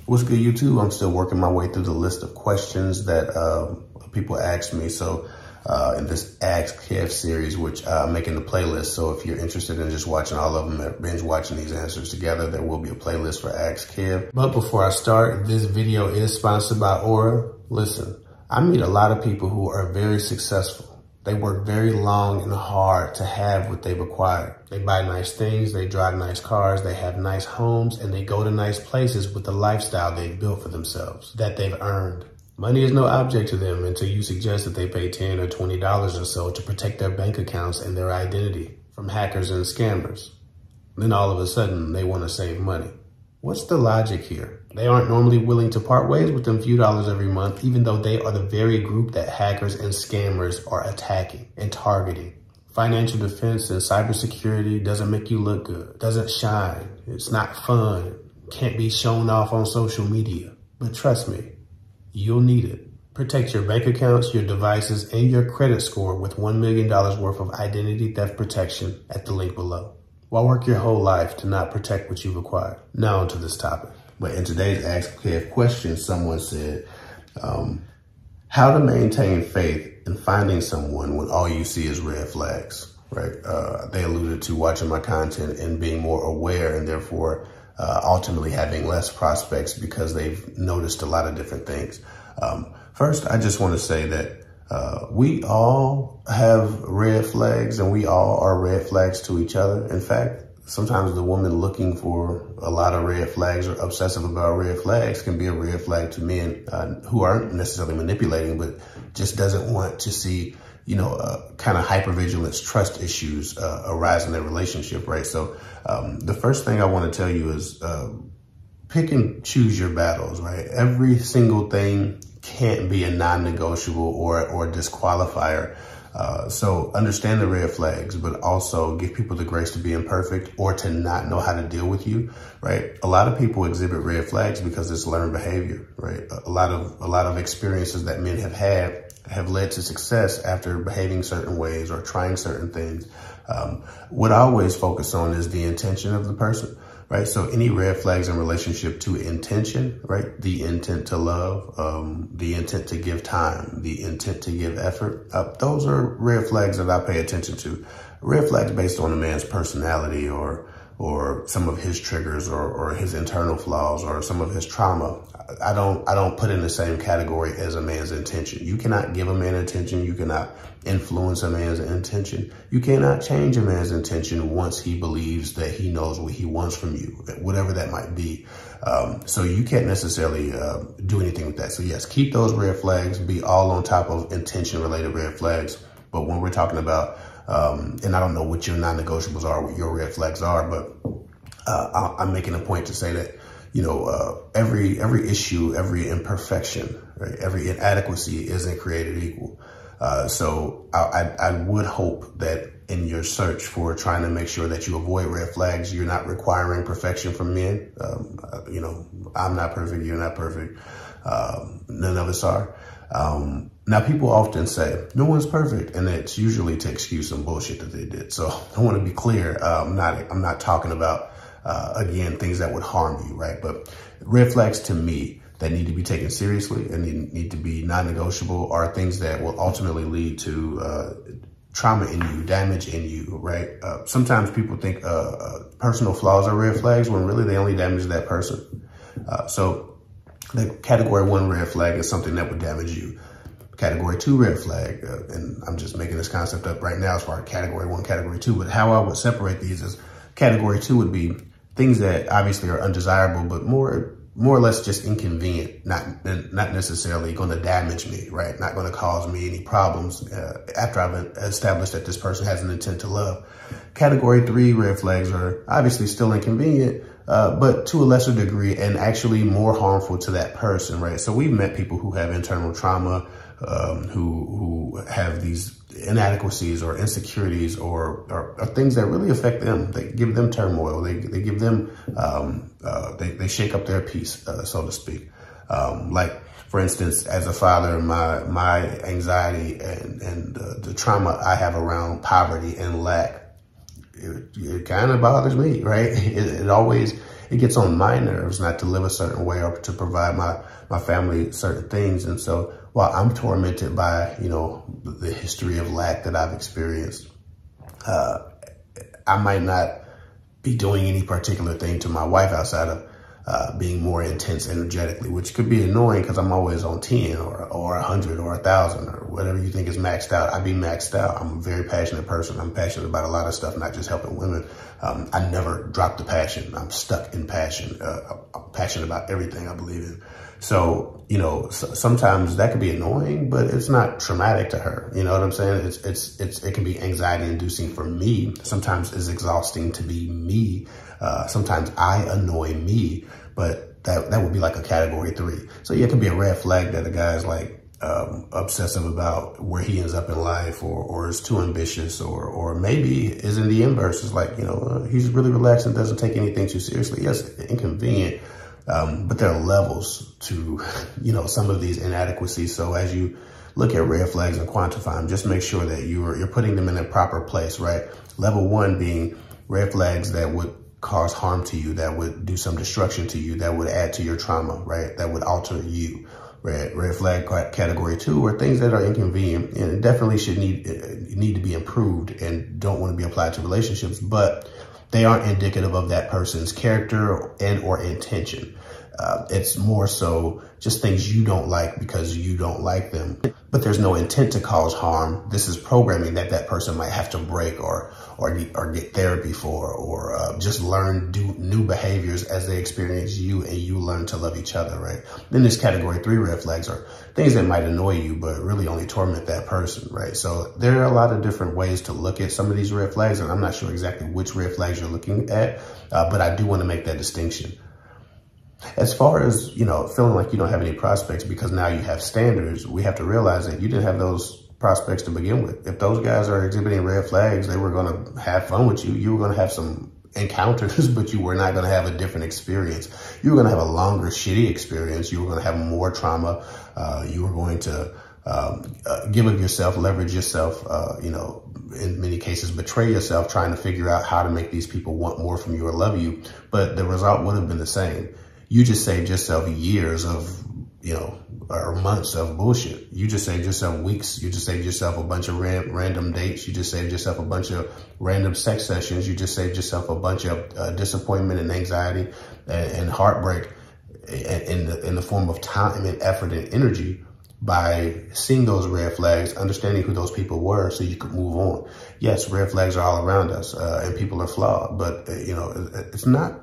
What's good, YouTube? I'm still working my way through the list of questions that people asked me. So in this Ask Kev series, which I'm making the playlist. So if you're interested in just watching all of them, binge watching these answers together, there will be a playlist for Ask Kev. But before I start, this video is sponsored by Aura. Listen, I meet a lot of people who are very successful. They work very long and hard to have what they've acquired. They buy nice things, they drive nice cars, they have nice homes, and they go to nice places with the lifestyle they've built for themselves, that they've earned. Money is no object to them until you suggest that they pay $10 or $20 or so to protect their bank accounts and their identity from hackers and scammers. Then all of a sudden, they want to save money. What's the logic here? They aren't normally willing to part ways with them few dollars every month, even though they are the very group that hackers and scammers are attacking and targeting. Financial defense and cybersecurity doesn't make you look good, doesn't shine, it's not fun, can't be shown off on social media. But trust me, you'll need it. Protect your bank accounts, your devices, and your credit score with $1 million worth of identity theft protection at the link below. Why work your whole life to not protect what you've acquired? Now onto this topic. But in today's Ask Kev question, someone said, how to maintain faith in finding someone when all you see is red flags, right? They alluded to watching my content and being more aware and therefore ultimately having less prospects because they've noticed a lot of different things. First, I just want to say that we all have red flags and we all are red flags to each other. In fact, sometimes the woman looking for a lot of red flags or obsessive about red flags can be a red flag to men who aren't necessarily manipulating, but just doesn't want to see, kind of hypervigilance, trust issues arise in their relationship, right? So the first thing I want to tell you is pick and choose your battles, right? Every single thing can't be a non-negotiable or a disqualifier. So understand the red flags, but also give people the grace to be imperfect or to not know how to deal with you, right? A lot of people exhibit red flags because it's learned behavior, right? A lot of experiences that men have had have led to success after behaving certain ways or trying certain things. What I always focus on is the intention of the person, right? So any red flags in relationship to intention, right? The intent to love, the intent to give time, the intent to give effort. Those are red flags that I pay attention to. Red flags based on a man's personality or some of his triggers or his internal flaws or some of his trauma. I don't put in the same category as a man's intention. You cannot give a man intention. You cannot influence a man's intention. You cannot change a man's intention once he believes that he knows what he wants from you, whatever that might be. So you can't necessarily do anything with that. So yes, keep those red flags, be all on top of intention related red flags. But when we're talking about, and I don't know what your non-negotiables are, what your red flags are, but I'm making a point to say that, every issue, every imperfection, right, every inadequacy isn't created equal. So I would hope that in your search for trying to make sure that you avoid red flags, you're not requiring perfection from men. I'm not perfect. You're not perfect. None of us are. Now people often say no one's perfect, and it's usually to excuse some bullshit that they did. So I want to be clear. I'm not talking about, again, things that would harm you, right? But red flags to me that need to be taken seriously and need to be non-negotiable are things that will ultimately lead to trauma in you, damage in you, right? Sometimes people think personal flaws are red flags when really they only damage that person. So the category 1 red flag is something that would damage you. Category 2 red flag, and I'm just making this concept up right now as far as category 1, category 2, but how I would separate these is category 2 would be things that obviously are undesirable, but more or less just inconvenient, not necessarily going to damage me, right? Not going to cause me any problems after I've established that this person has an intent to love. Category 3 red flags are obviously still inconvenient, but to a lesser degree and actually more harmful to that person, right? So we've met people who have internal trauma, who have these inadequacies or insecurities or things that really affect them. They give them turmoil. They give them, they shake up their peace, so to speak. Like, for instance, as a father, my anxiety and the trauma I have around poverty and lack, it kind of bothers me, right? It always it gets on my nerves not to live a certain way or to provide my family certain things. And so while I'm tormented by, you know, the history of lack that I've experienced, I might not be doing any particular thing to my wife outside of being more intense energetically, which could be annoying because I'm always on 10 or 100 or 1,000 or whatever you think is maxed out. I be maxed out. I'm a very passionate person. I'm passionate about a lot of stuff, not just helping women. I never drop the passion. I'm stuck in passion. I'm passionate about everything I believe in. So, you know, sometimes that could be annoying, but it's not traumatic to her. You know what I'm saying? It can be anxiety inducing for me. Sometimes it's exhausting to be me. Sometimes I annoy me, but that would be like a category 3. So yeah, it could be a red flag that a guy's like obsessive about where he ends up in life, or is too ambitious, or maybe is in the inverse. It's like, you know, he's really relaxed and doesn't take anything too seriously. Yes, inconvenient. But there are levels to, you know, some of these inadequacies. So as you look at red flags and quantify them, just make sure that you're putting them in a proper place, right? Level 1 being red flags that would cause harm to you, that would do some destruction to you, that would add to your trauma, right? That would alter you. Red flag category 2 are things that are inconvenient and definitely should need to be improved and don't want to be applied to relationships, but they aren't indicative of that person's character and or intention. It's more so just things you don't like because you don't like them, but there's no intent to cause harm. This is programming that person might have to break or get therapy for, or just learn new behaviors as they experience you and you learn to love each other, right? Then this category 3 red flags are things that might annoy you, but really only torment that person, right? So there are a lot of different ways to look at some of these red flags, and I'm not sure exactly which red flags you're looking at, but I do want to make that distinction. As far as, you know, feeling like you don't have any prospects because now you have standards, we have to realize that you didn't have those prospects to begin with. If those guys are exhibiting red flags, they were going to have fun with you. You were going to have some encounters, but you were not going to have a different experience. You were going to have a longer, shitty experience. You were going to have more trauma. You were going to give of yourself, leverage yourself, you know, in many cases, betray yourself, trying to figure out how to make these people want more from you or love you. But the result would have been the same. You just saved yourself years of, you know, or months of bullshit. You just saved yourself weeks. You just saved yourself a bunch of random dates. You just saved yourself a bunch of random sex sessions. You just saved yourself a bunch of disappointment and anxiety and heartbreak in the form of time and effort and energy by seeing those red flags, understanding who those people were so you could move on. Yes, red flags are all around us and people are flawed, but, you know, it's not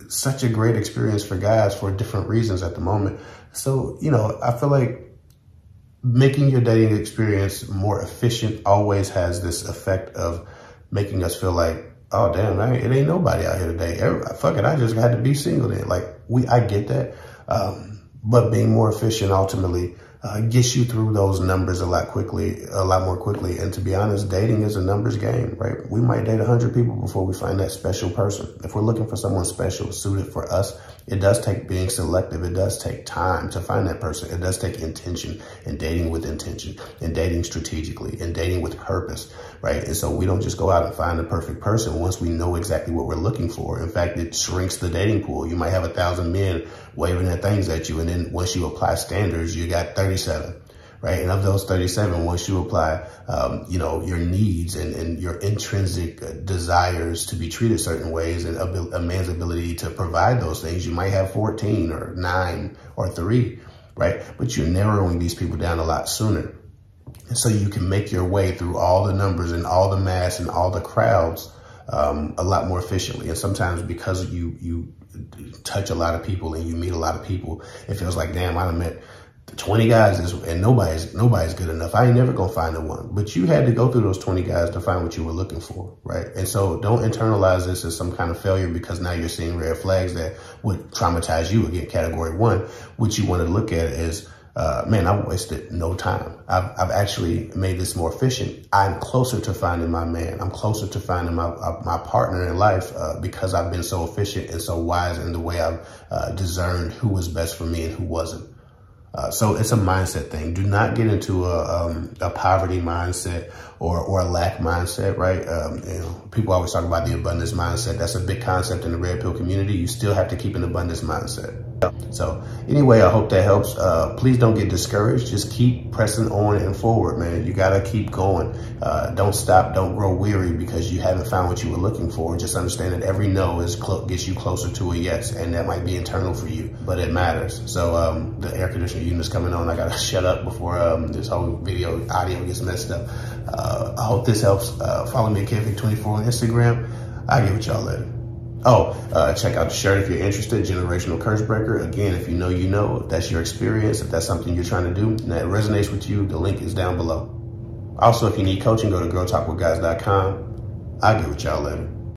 such a great experience for guys for different reasons at the moment. So, you know, I feel like making your dating experience more efficient always has this effect of making us feel like, oh, damn, it ain't nobody out here today. Fuck it, I just had to be single then. Like, I get that. But being more efficient ultimately gets you through those numbers a lot more quickly. And to be honest, dating is a numbers game, right? We might date 100 people before we find that special person. If we're looking for someone special suited for us, it does take being selective. It does take time to find that person. It does take intention and dating with intention and dating strategically and dating with purpose, right? And so we don't just go out and find the perfect person once we know exactly what we're looking for. In fact, it shrinks the dating pool. You might have 1,000 men waving their things at you, and then once you apply standards, you got 37, right? And of those 37, once you apply, you know, your needs and your intrinsic desires to be treated certain ways and a man's ability to provide those things, you might have 14 or 9 or 3, right? But you're narrowing these people down a lot sooner. And so you can make your way through all the numbers and all the mass and all the crowds a lot more efficiently. And sometimes because you touch a lot of people and you meet a lot of people, it feels like, damn, I done met 20 guys and nobody's good enough. I ain't never gonna find the one. But you had to go through those 20 guys to find what you were looking for, right? And so don't internalize this as some kind of failure because now you're seeing red flags that would traumatize you. Again, category 1, what you want to look at is, man, I've wasted no time. I've actually made this more efficient. I'm closer to finding my man. I'm closer to finding my partner in life because I've been so efficient and so wise in the way I've discerned who was best for me and who wasn't. So it's a mindset thing. Do not get into a poverty mindset or a lack mindset, right? People always talk about the abundance mindset. That's a big concept in the red pill community. You still have to keep an abundance mindset. So anyway, I hope that helps. Please don't get discouraged. Just keep pressing on and forward, man. You got to keep going. Don't stop. Don't grow weary because you haven't found what you were looking for. Just understand that every no gets you closer to a yes, and that might be internal for you, but it matters. So the air conditioner unit is coming on. I got to shut up before this whole audio gets messed up. I hope this helps. Follow me at kevhick24 on Instagram. I'll get with y'all later. Check out the shirt if you're interested, Generational Curse Breaker. Again, if you know, you know. If that's your experience, if that's something you're trying to do, and that resonates with you, the link is down below. Also, if you need coaching, go to girltalkwithguys.com. I'll get with y'all later.